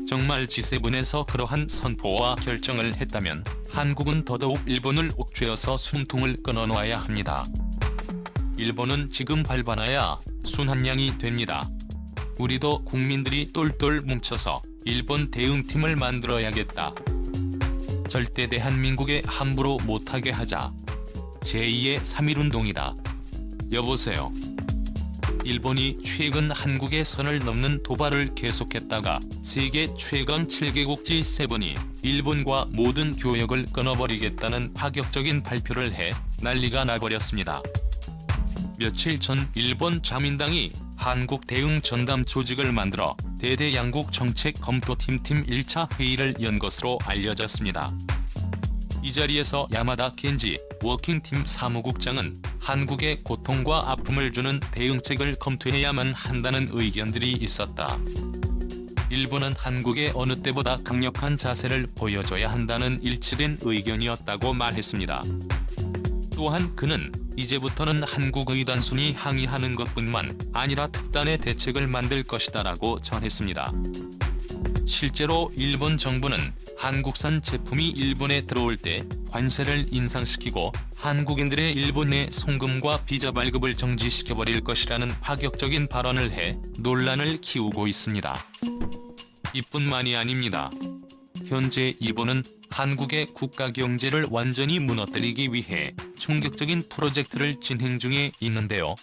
정말 G7에서 그러한 선포와 결정을 했다면 한국은 더더욱 일본을 옥죄어서 숨통을 끊어놔야 합니다. 일본은 지금 발반하야 순한량이 됩니다. 우리도 국민들이 똘똘 뭉쳐서 일본 대응팀을 만들어야겠다. 절대 대한민국에 함부로 못하게 하자. 제2의 3.1운동이다. 여보세요. 일본이 최근 한국의 선을 넘는 도발을 계속했다가 세계 최강 7개국 G7이 일본과 모든 교역을 끊어버리겠다는 파격적인 발표를 해 난리가 나버렸습니다. 며칠 전 일본 자민당이 한국 대응 전담 조직을 만들어 대대양국 정책 검토팀 1차 회의를 연 것으로 알려졌습니다. 이 자리에서 야마다 켄지 워킹팀 사무국장은 한국에 고통과 아픔을 주는 대응책을 검토해야만 한다는 의견들이 있었다. 일본은 한국에 어느 때보다 강력한 자세를 보여줘야 한다는 일치된 의견이었다고 말했습니다. 또한 그는 이제부터는 한국의 단순히 항의하는 것뿐만 아니라 특단의 대책을 만들 것이다라고 전했습니다. 실제로 일본 정부는 한국산 제품이 일본에 들어올 때 관세를 인상시키고 한국인들의 일본 내 송금과 비자 발급을 정지시켜버릴 것이라는 파격적인 발언을 해 논란을 키우고 있습니다. 이뿐만이 아닙니다. 현재 일본은 한국의 국가 경제를 완전히 무너뜨리기 위해 충격적인 프로젝트를 진행 중에 있는데요.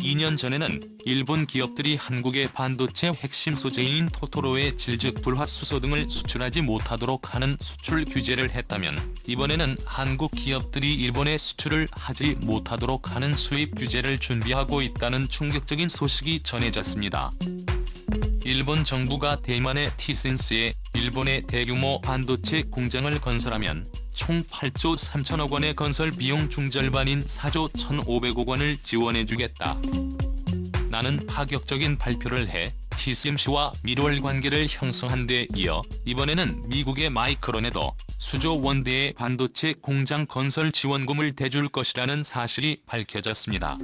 2년 전에는 일본 기업들이 한국의 반도체 핵심 소재인 토토로의 질즉 불화수소 등을 수출하지 못하도록 하는 수출 규제를 했다면 이번에는 한국 기업들이 일본에 수출을 하지 못하도록 하는 수입 규제를 준비하고 있다는 충격적인 소식이 전해졌습니다. 일본 정부가 대만의 티센스에 일본의 대규모 반도체 공장을 건설하면 총 8조 3천억 원의 건설 비용 중절반인 4조 1,500억 원을 지원해주겠다. 나는 파격적인 발표를 해 TSMC와 밀월 관계를 형성한 데 이어 이번에는 미국의 마이크론에도 수조 원대의 반도체 공장 건설 지원금을 대줄 것이라는 사실이 밝혀졌습니다.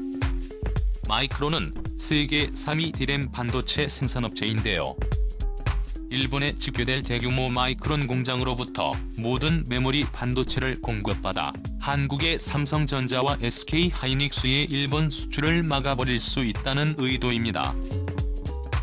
마이크론은 세계 3위 디램 반도체 생산업체인데요. 일본에 집계될 대규모 마이크론 공장으로부터 모든 메모리 반도체를 공급받아 한국의 삼성전자와 SK하이닉스의 일본 수출을 막아버릴 수 있다는 의도입니다.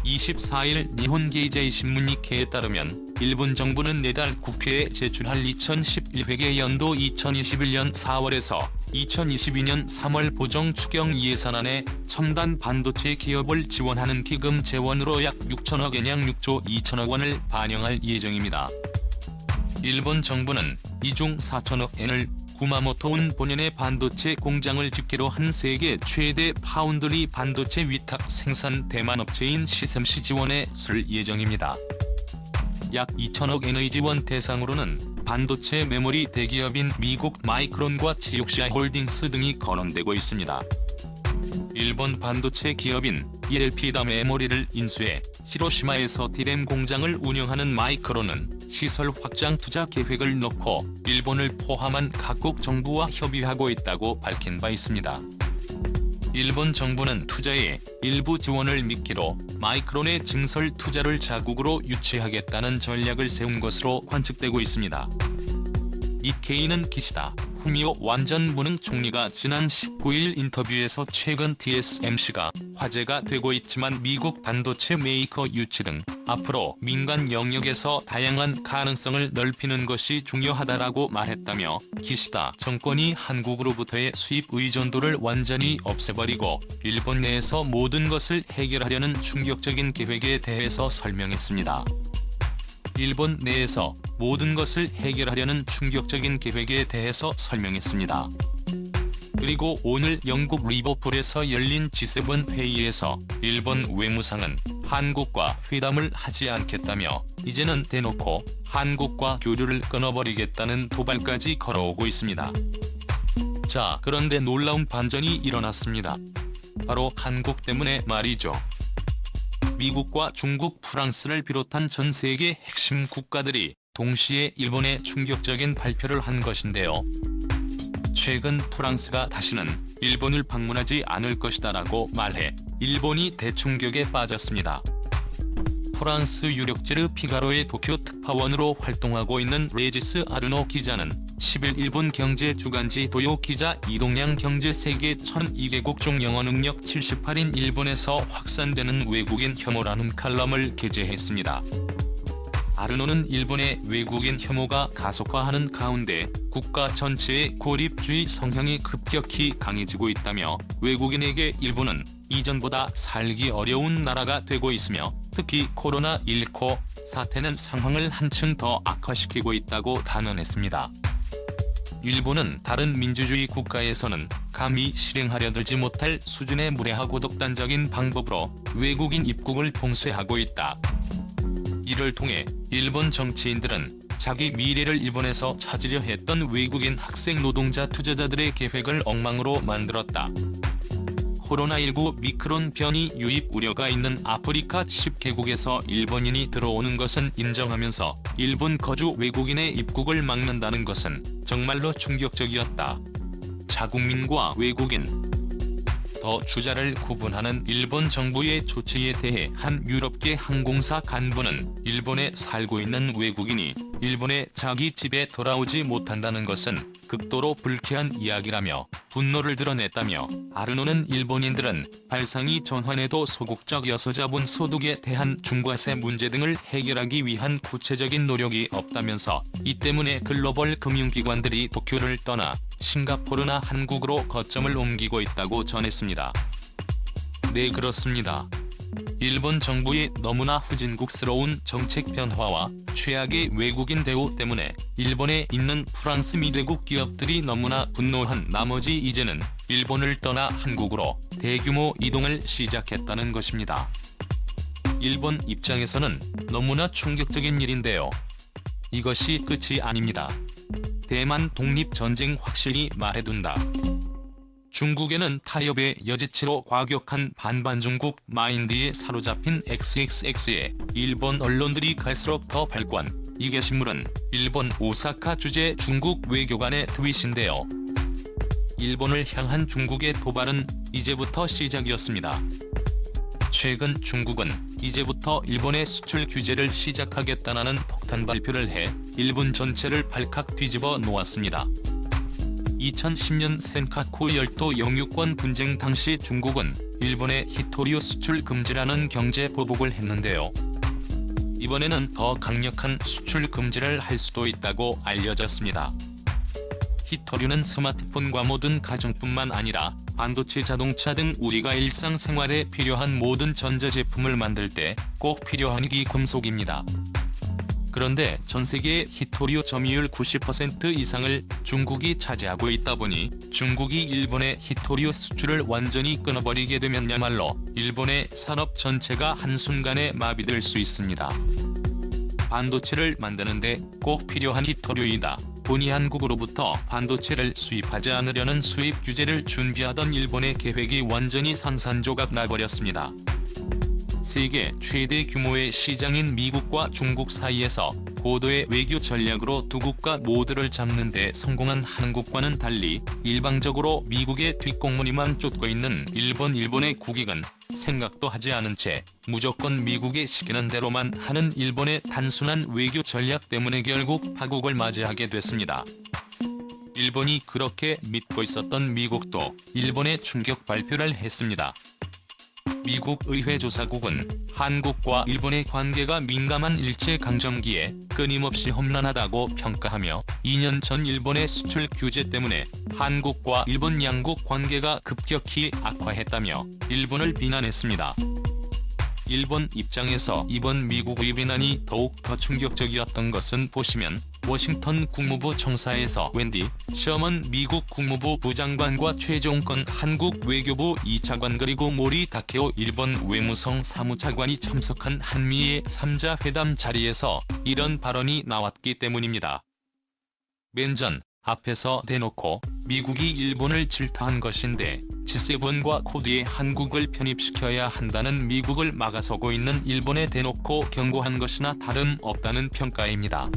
24일 니혼게이제이 신문 니케에 따르면 일본 정부는 내달 국회에 제출할 2011회계 연도 2021년 4월에서 2022년 3월 보정 추경 예산안에 첨단 반도체 기업을 지원하는 기금 재원으로 약 6천억 엔 약 6조 2천억 원을 반영할 예정입니다. 일본 정부는 이 중 4천억 엔을 구마모토운 본연의 반도체 공장을 집계로 한 세계 최대 파운드리 반도체 위탁 생산 대만 업체인 TSMC 지원에 쓸 예정입니다. 약 2천억 엔의 지원 대상으로는 반도체 메모리 대기업인 미국 마이크론과 지옥시아 홀딩스 등이 거론되고 있습니다. 일본 반도체 기업인 ELP다 메모리를 인수해 히로시마에서 디램 공장을 운영하는 마이크론은 시설 확장 투자 계획을 놓고 일본을 포함한 각국 정부와 협의하고 있다고 밝힌 바 있습니다. 일본 정부는 투자에 일부 지원을 미끼로 마이크론의 증설 투자를 자국으로 유치하겠다는 전략을 세운 것으로 관측되고 있습니다. 니케이는 기시다 후미오 완전 무능 총리가 지난 19일 인터뷰에서 최근 TSMC가 화제가 되고 있지만 미국 반도체 메이커 유치 등 앞으로 민간 영역에서 다양한 가능성을 넓히는 것이 중요하다라고 말했다며 기시다 정권이 한국으로부터의 수입 의존도를 완전히 없애버리고 일본 내에서 모든 것을 해결하려는 충격적인 계획에 대해서 설명했습니다. 일본 내에서 모든 것을 해결하려는 충격적인 계획에 대해서 설명했습니다. 그리고 오늘 영국 리버풀에서 열린 G7 회의에서 일본 외무상은 한국과 회담을 하지 않겠다며 이제는 대놓고 한국과 교류를 끊어버리겠다는 도발까지 걸어오고 있습니다. 자, 그런데 놀라운 반전이 일어났습니다. 바로 한국 때문에 말이죠. 미국과 중국, 프랑스를 비롯한 전 세계 핵심 국가들이 동시에 일본에 충격적인 발표를 한 것인데요. 최근 프랑스가 다시는 일본을 방문하지 않을 것이다라고 말해 일본이 대충격에 빠졌습니다. 프랑스 유력지 르 피가로의 도쿄 특파원으로 활동하고 있는 레지스 아르노 기자는 10일 일본 경제 주간지 도요 기자 이동양 경제 세계 12개국 중 영어 능력 78인 일본에서 확산되는 외국인 혐오라는 칼럼을 게재했습니다. 아르노는 일본의 외국인 혐오가 가속화하는 가운데 국가 전체의 고립주의 성향이 급격히 강해지고 있다며 외국인에게 일본은 이전보다 살기 어려운 나라가 되고 있으며 특히 코로나19 사태는 상황을 한층 더 악화시키고 있다고 단언했습니다. 일본은 다른 민주주의 국가에서는 감히 실행하려 들지 못할 수준의 무례하고 독단적인 방법으로 외국인 입국을 봉쇄하고 있다. 이를 통해 일본 정치인들은 자기 미래를 일본에서 찾으려 했던 외국인 학생 노동자 투자자들의 계획을 엉망으로 만들었다. 코로나19 미크론 변이 유입 우려가 있는 아프리카 10개국에서 일본인이 들어오는 것은 인정하면서 일본 거주 외국인의 입국을 막는다는 것은 정말로 충격적이었다. 자국민과 외국인 더 주자를 구분하는 일본 정부의 조치에 대해 한 유럽계 항공사 간부는 일본에 살고 있는 외국인이 일본의 자기 집에 돌아오지 못한다는 것은 극도로 불쾌한 이야기라며 분노를 드러냈다며 아르노는 일본인들은 발상이 전환에도 소극적이어서 자본 소득에 대한 중과세 문제 등을 해결하기 위한 구체적인 노력이 없다면서 이 때문에 글로벌 금융기관들이 도쿄를 떠나 싱가포르나 한국으로 거점을 옮기고 있다고 전했습니다. 네, 그렇습니다. 일본 정부의 너무나 후진국스러운 정책 변화와 최악의 외국인 대우 때문에 일본에 있는 프랑스 미대국 기업들이 너무나 분노한 나머지 이제는 일본을 떠나 한국으로 대규모 이동을 시작했다는 것입니다. 일본 입장에서는 너무나 충격적인 일인데요. 이것이 끝이 아닙니다. 대만 독립전쟁 확실히 말해둔다. 중국에는 타협의 여지치로 과격한 반반 중국 마인드에 사로잡힌 XXX에 일본 언론들이 갈수록 더 발권. 이 게시물은 일본 오사카 주재 중국 외교관의 트윗인데요. 일본을 향한 중국의 도발은 이제부터 시작이었습니다. 최근 중국은 이제부터 일본의 수출 규제를 시작하겠다는 폭탄 발표를 해 일본 전체를 발칵 뒤집어 놓았습니다. 2010년 센카쿠 열도 영유권 분쟁 당시 중국은 일본의 히토류 수출 금지라는 경제 보복을 했는데요. 이번에는 더 강력한 수출 금지를 할 수도 있다고 알려졌습니다. 히토류는 스마트폰과 모든 가정뿐만 아니라 반도체, 자동차 등 우리가 일상생활에 필요한 모든 전자제품을 만들 때 꼭 필요한 희귀금속입니다. 그런데 전세계의 히토류 점유율 90% 이상을 중국이 차지하고 있다 보니 중국이 일본의 히토류 수출을 완전히 끊어버리게 되면야말로 일본의 산업 전체가 한순간에 마비될 수 있습니다. 반도체를 만드는데 꼭 필요한 히토류이다 보니 한국으로부터 반도체를 수입하지 않으려는 수입 규제를 준비하던 일본의 계획이 완전히 산산조각 나버렸습니다. 세계 최대 규모의 시장인 미국과 중국 사이에서 고도의 외교 전략으로 두 국가 모두를 잡는 데 성공한 한국과는 달리 일방적으로 미국의 뒷공무니만 쫓고 있는 일본의 국익은 생각도 하지 않은 채 무조건 미국의 시키는 대로만 하는 일본의 단순한 외교 전략 때문에 결국 파국을 맞이하게 됐습니다. 일본이 그렇게 믿고 있었던 미국도 일본에 충격 발표를 했습니다. 미국 의회조사국은 한국과 일본의 관계가 민감한 일제강점기에 끊임없이 험난하다고 평가하며 2년 전 일본의 수출 규제 때문에 한국과 일본 양국 관계가 급격히 악화했다며 일본을 비난했습니다. 일본 입장에서 이번 미국의 비난이 더욱 더 충격적이었던 것은 보시면 워싱턴 국무부 청사에서 웬디 셔먼 미국 국무부 부장관과 최종건 한국 외교부 2차관 그리고 모리 다케오 일본 외무성 사무차관이 참석한 한미의 3자 회담 자리에서 이런 발언이 나왔기 때문입니다. 맨전 앞에서 대놓고 미국이 일본을 질타한 것인데 G7과 코드에 한국을 편입시켜야 한다는 미국을 막아서고 있는 일본에 대놓고 경고한 것이나 다름없다는 평가입니다.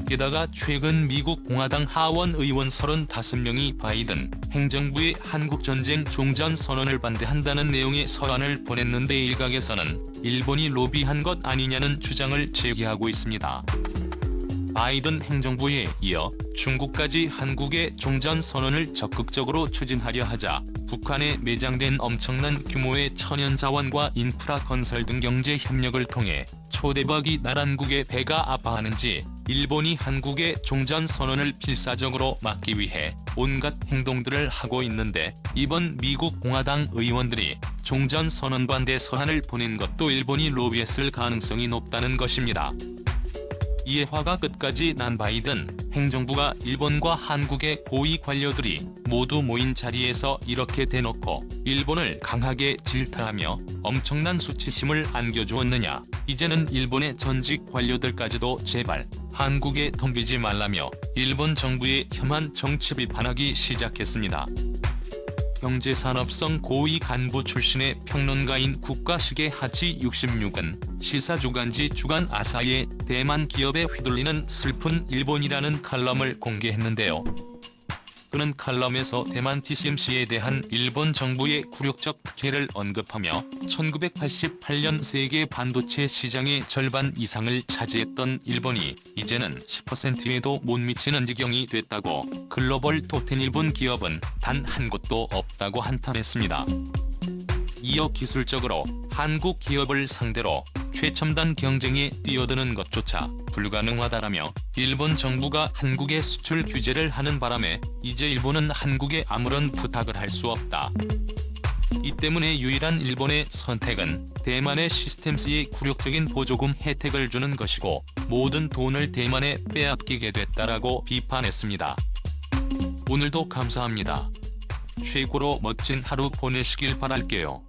게다가 최근 미국 공화당 하원 의원 35명이 바이든 행정부의 한국전쟁 종전 선언을 반대한다는 내용의 서한을 보냈는데 일각에서는 일본이 로비한 것 아니냐는 주장을 제기하고 있습니다. 바이든 행정부에 이어 중국까지 한국의 종전선언을 적극적으로 추진하려 하자 북한에 매장된 엄청난 규모의 천연자원과 인프라 건설 등 경제 협력을 통해 초대박이 나란국의 배가 아파하는지 일본이 한국의 종전선언을 필사적으로 막기 위해 온갖 행동들을 하고 있는데, 이번 미국 공화당 의원들이 종전선언 반대 서한을 보낸 것도 일본이 로비했을 가능성이 높다는 것입니다. 이에 화가 끝까지 난 바이든 행정부가 일본과 한국의 고위 관료들이 모두 모인 자리에서 이렇게 대놓고 일본을 강하게 질타하며 엄청난 수치심을 안겨주었느냐, 이제는 일본의 전직 관료들까지도 제발 한국에 덤비지 말라며 일본 정부의 혐한 정치 비판하기 시작했습니다. 경제산업성 고위 간부 출신의 평론가인 국가시계 하치 66은 시사주간지 주간 아사히에 대만 기업에 휘둘리는 슬픈 일본이라는 칼럼을 공개했는데요. 그는 칼럼에서 대만 TSMC에 대한 일본 정부의 굴욕적 특혜를 언급하며 1988년 세계 반도체 시장의 절반 이상을 차지했던 일본이 이제는 10%에도 못 미치는 지경이 됐다고, 글로벌 톱10 일본 기업은 단 한 곳도 없다고 한탄했습니다. 이어 기술적으로 한국 기업을 상대로 최첨단 경쟁에 뛰어드는 것조차 불가능하다라며 일본 정부가 한국에 수출 규제를 하는 바람에 이제 일본은 한국에 아무런 부탁을 할 수 없다. 이 때문에 유일한 일본의 선택은 대만의 시스템스의 굴욕적인 보조금 혜택을 주는 것이고 모든 돈을 대만에 빼앗기게 됐다라고 비판했습니다. 오늘도 감사합니다. 최고로 멋진 하루 보내시길 바랄게요.